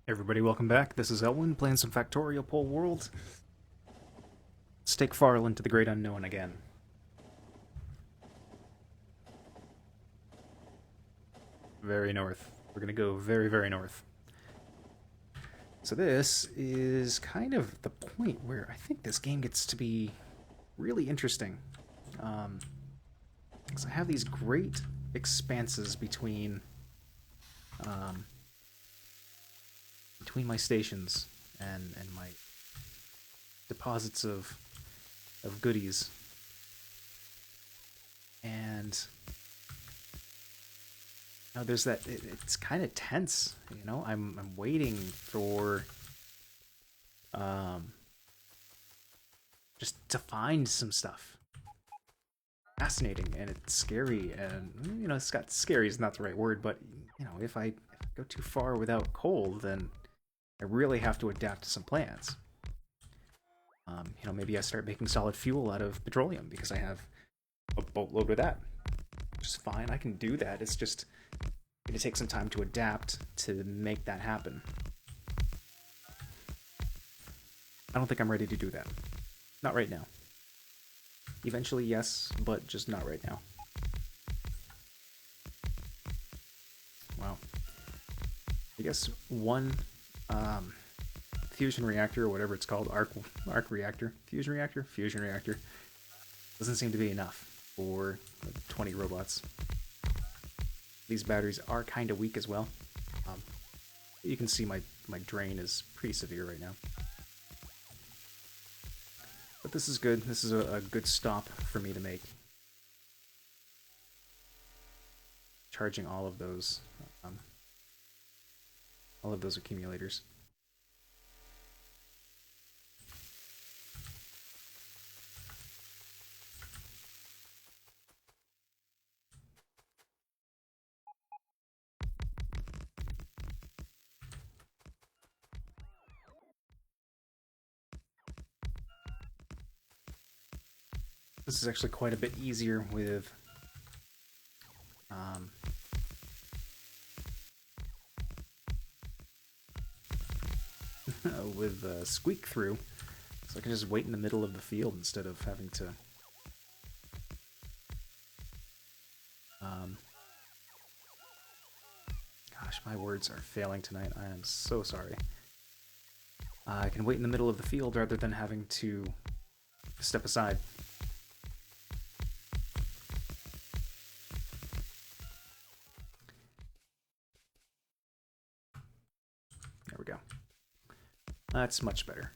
Everybody, welcome back. This is Elwin playing some Factorio Poleworld. Let's take FARL into the great unknown again. Very north. We're gonna go very, very north. So this is kind of the point where I think this game gets to be really interesting. Because I have these great expanses um, between my stations and my deposits of goodies. And there's that. It's kind of tense, I'm waiting for just to find some stuff fascinating, and it's scary, and scary is not the right word, but if I go too far without coal, then I really have to adapt to some plans. Maybe I start making solid fuel out of petroleum because I have a boatload of that, which is fine. I can do that. It's just going to take some time to adapt to make that happen. I don't think I'm ready to do that. Not right now. Eventually, yes, but just not right now. Well, I guess one fusion reactor, or whatever it's called, arc reactor, fusion reactor, doesn't seem to be enough for 20 robots. These batteries are kind of weak as well. You can see my drain is pretty severe right now. But this is good. This is a good stop for me to make. Charging all of those accumulators. This is actually quite a bit easier with Squeak Through, so I can just wait in the middle of the field instead of having to gosh, my words are failing tonight. I am so sorry. I can wait in the middle of the field rather than having to step aside. There we go. That's much better.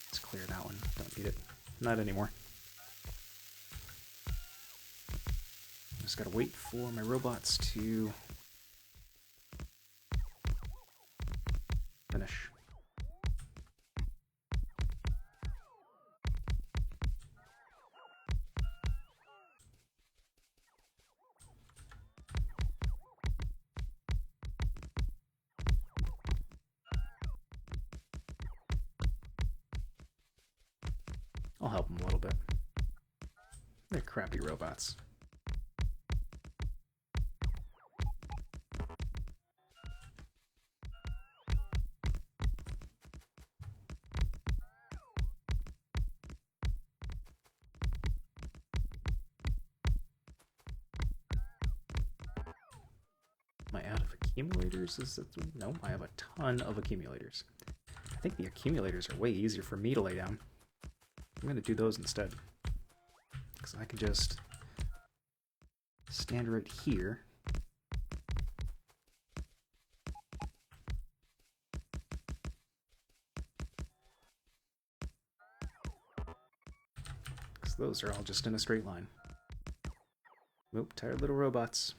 Let's clear that one. Don't need it. Not anymore. Just gotta wait for my robots to finish. I'll help them a little bit. They're crappy robots. Am I out of accumulators? No, I have a ton of accumulators. I think the accumulators are way easier for me to lay down. I'm going to do those instead. Because I can just stand right here. Because those are all just in a straight line. Oop, tired little robots.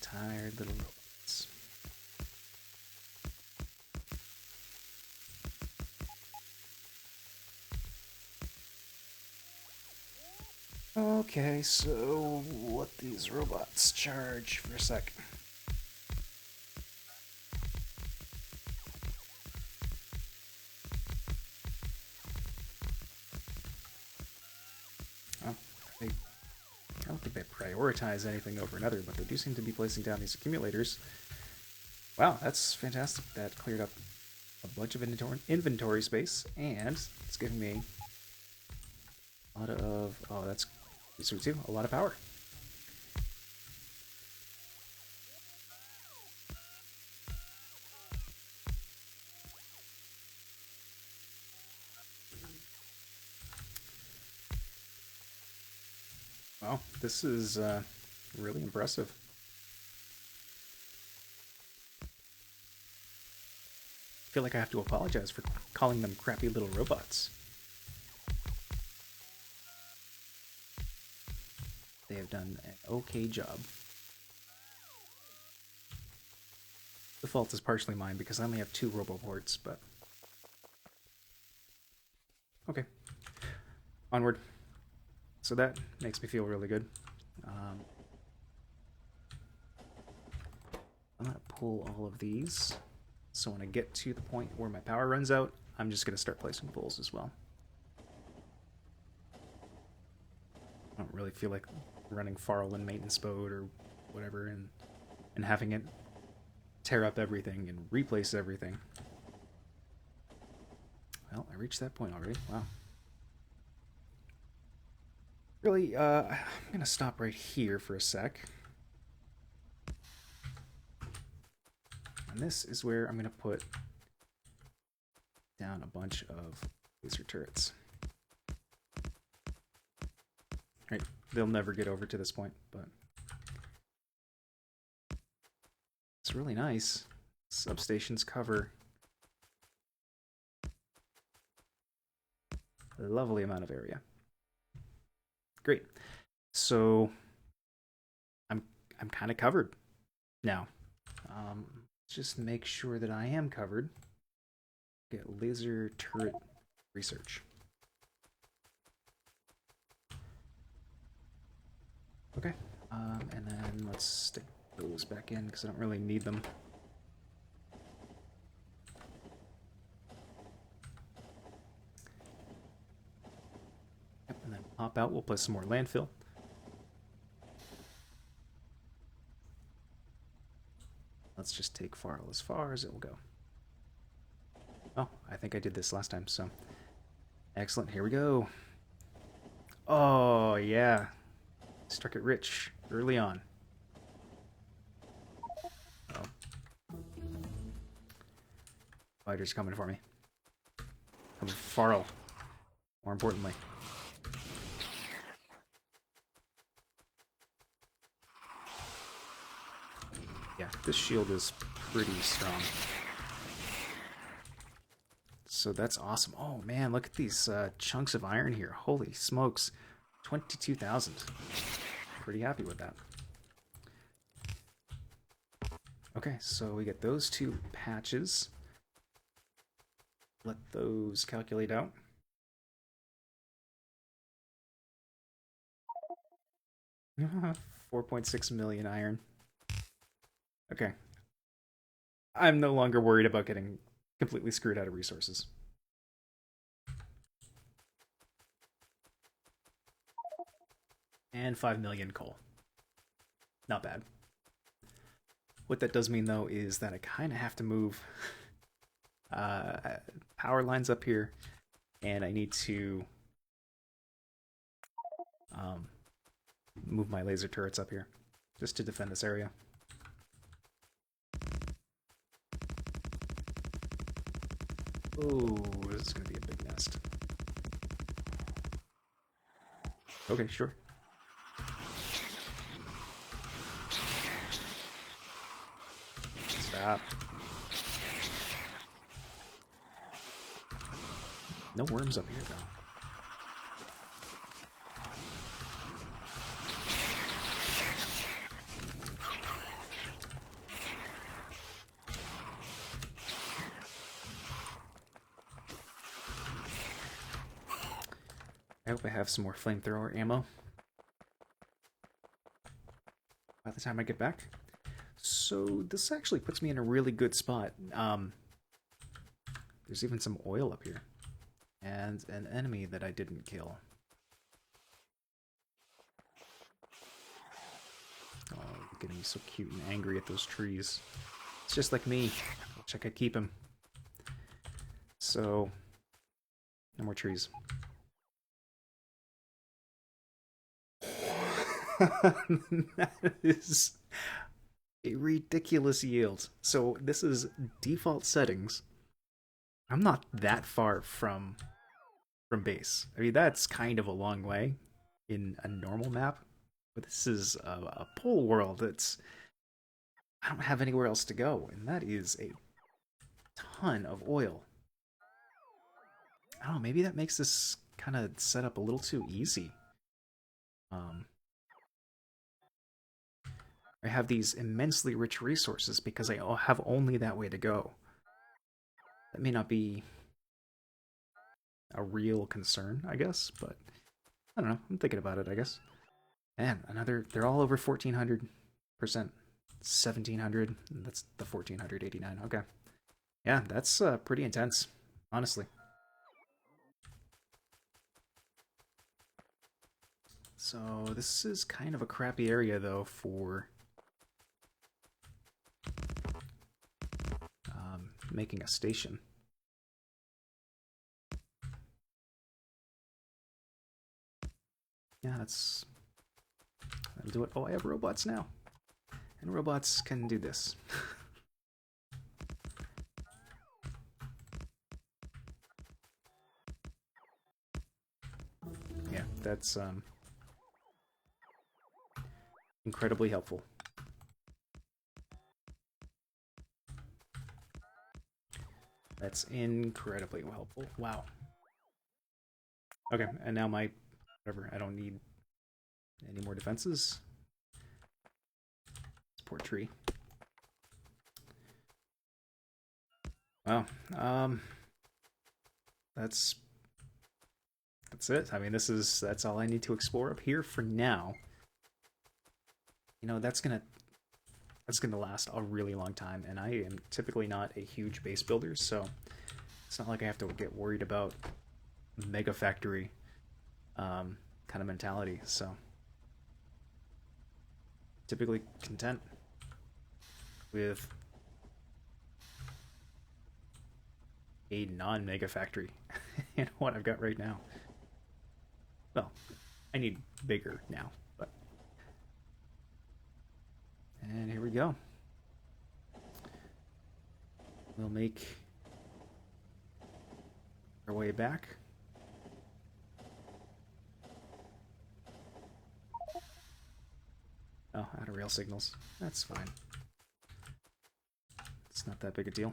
Tired little robots. Okay, so what these robots charge for a sec. prioritize anything over another, but they do seem to be placing down these accumulators. Wow, that's fantastic. That cleared up a bunch of inventory space, and it's giving me a lot of, oh, that's sweet too, a lot of power. Wow, this is really impressive. I feel like I have to apologize for calling them crappy little robots. They have done an okay job. The fault is partially mine because I only have 2 roboports, but... okay. Onward. So that makes me feel really good. I'm going to pull all of these. So when I get to the point where my power runs out, I'm just going to start placing pulls as well. I don't really feel like running FARL in maintenance mode or whatever and having it tear up everything and replace everything. Well, I reached that point already. Wow. Really, I'm going to stop right here for a sec. And this is where I'm going to put down a bunch of laser turrets. Right, they'll never get over to this point, but it's really nice. Substations cover a lovely amount of area. Great. So I'm kind of covered now. Just make sure that I am covered. Get laser turret research. Okay, and then let's stick those back in because I don't really need them. Yep, and then pop out, we'll place some more landfill. Let's just take FARL as far as it will go. Oh, I think I did this last time, so excellent. Here we go. Oh, yeah. Struck it rich early on. Oh. Fighters coming for me. Coming for FARL, more importantly. Yeah, this shield is pretty strong. So that's awesome. Oh man, look at these chunks of iron here. Holy smokes. 22,000. Pretty happy with that. Okay, so we get those 2 patches. Let those calculate out. $4.6 million iron. Okay. I'm no longer worried about getting completely screwed out of resources. And 5 million coal. Not bad. What that does mean, though, is that I kind of have to move power lines up here, and I need to move my laser turrets up here just to defend this area. Oh, this is going to be a big nest. Okay, sure. Stop. No worms up here, though. I hope I have some more flamethrower ammo by the time I get back. So this actually puts me in a really good spot. There's even some oil up here. And an enemy that I didn't kill. getting so cute and angry at those trees. It's just like me. I wish I could keep him. So, no more trees. That is a ridiculous yield. So this is default settings. I'm not that far from base. I mean, that's kind of a long way in a normal map, but this is a pole world. I don't have anywhere else to go, and that is a ton of oil. I don't know, maybe that makes this kind of set up a little too easy. I have these immensely rich resources because I have only that way to go. That may not be a real concern, I guess, but I don't know. I'm thinking about it, I guess. Man, they're all over 1400%. 1700, that's the 1489. Okay. Yeah, that's pretty intense, honestly. So this is kind of a crappy area, though, for making a station. Yeah, that'll do it. Oh, I have robots now. And robots can do this. Yeah, that's incredibly helpful. That's incredibly helpful. Wow. Okay, and now whatever, I don't need any more defenses. Support tree. Well, that's it. I mean, that's all I need to explore up here for now. You know, that's gonna last a really long time, and I am typically not a huge base builder, so it's not like I have to get worried about mega factory kind of mentality. So typically content with a non-mega factory in what I've got right now. Well, I need bigger now, but... And here we go. We'll make our way back. Oh, out of rail signals. That's fine. It's not that big a deal.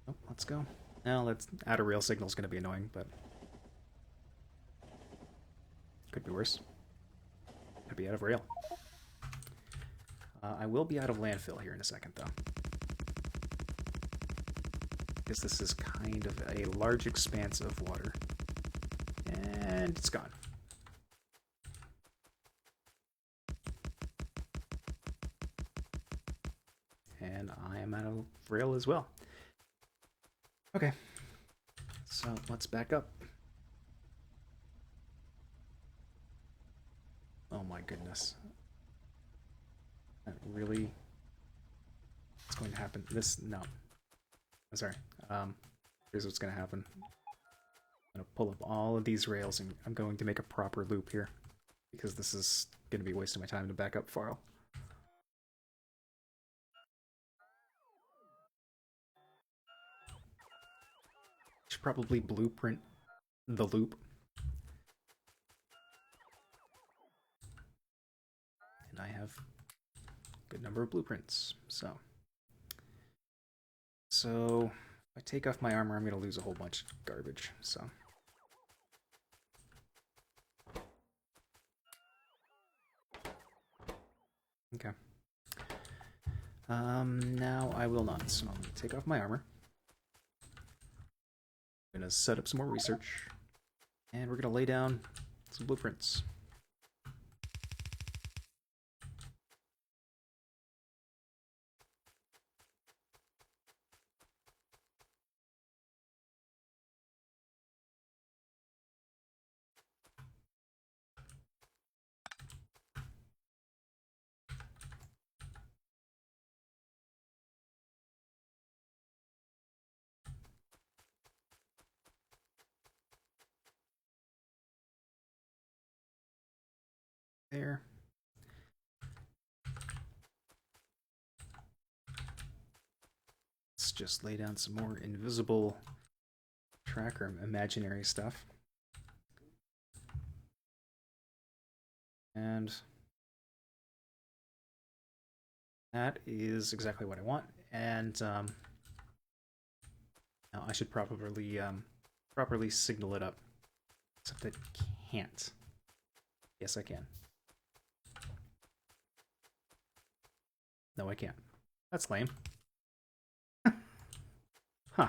Oh, let's go. Now, let's out of rail signal is going to be annoying, but could be worse. Could be out of rail. I will be out of landfill here in a second, though, because this is kind of a large expanse of water, and it's gone. And I am out of rail as well. Okay, so let's back up. Oh my goodness. That really... What's going to happen? No. I'm sorry. Here's what's going to happen. I'm going to pull up all of these rails, and I'm going to make a proper loop here, because this is going to be wasting my time to back up FARL. Should probably blueprint the loop. And I have a good number of blueprints, so if I take off my armor, I'm going to lose a whole bunch of garbage, so... Okay. Now I will not, so I'm going to take off my armor. I'm going to set up some more research, and we're going to lay down some blueprints. there. Let's just lay down some more invisible track or imaginary stuff. And that is exactly what I want. And now I should probably properly signal it up. Except I can't. Yes, I can. No, I can't. That's lame. Huh.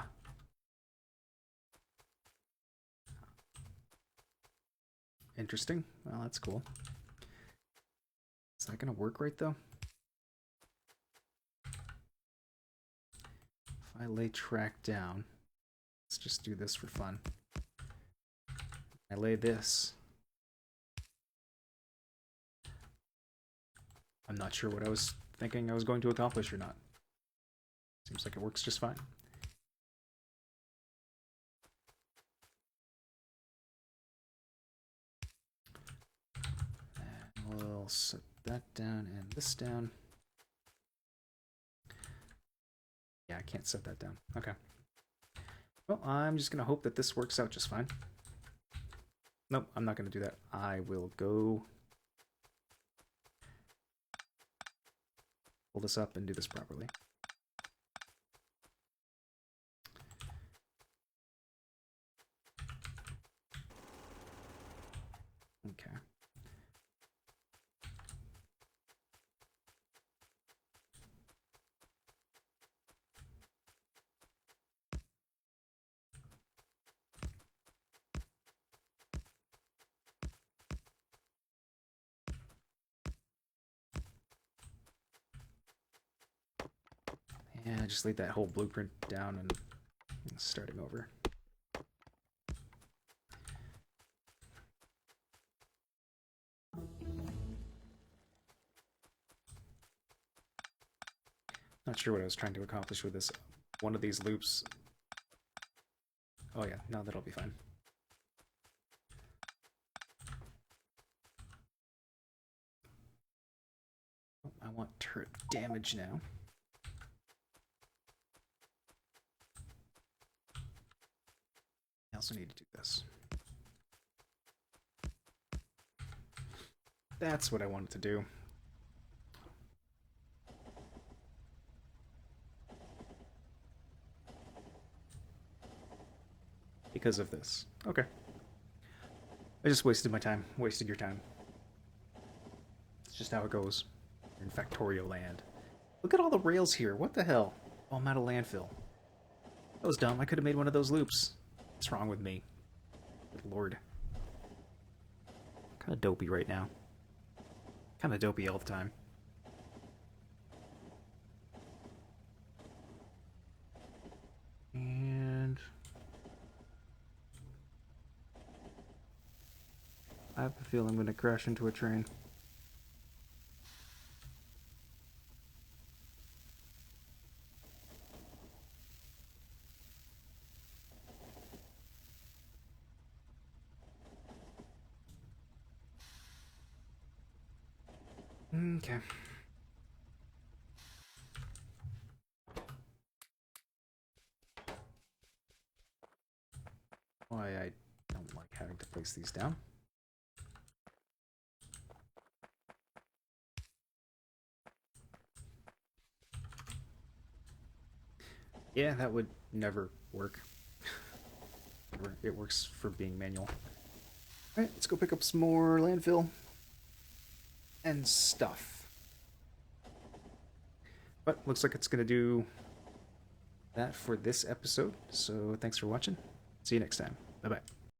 Interesting. Well, that's cool. Is that gonna work right, though? If I lay track down, let's just do this for fun. I lay this. I'm not sure what I was thinking I was going to accomplish or not. Seems like it works just fine. And we'll set that down and this down. Yeah, I can't set that down. Okay. Well, I'm just going to hope that this works out just fine. Nope, I'm not going to do that. I will go pull this up and do this properly. Okay. Yeah, just leave that whole blueprint down and starting over. Not sure what I was trying to accomplish with this. One of these loops. Oh yeah, no, that'll be fine. Oh, I want turret damage now. I also need to do this. That's what I wanted to do. Because of this. Okay. I just wasted my time. Wasted your time. It's just how it goes. You're in Factorio land. Look at all the rails here. What the hell? Oh, I'm out of landfill. That was dumb. I could have made one of those loops. What's wrong with me? Good lord. Kind of dopey right now. Kind of dopey all the time. And I have a feeling I'm going to crash into a train. Okay. Why I don't like having to place these down. Yeah, that would never work. It works for being manual. Alright, let's go pick up some more landfill and stuff. But looks like it's going to do that for this episode. So thanks for watching. See you next time. Bye-bye.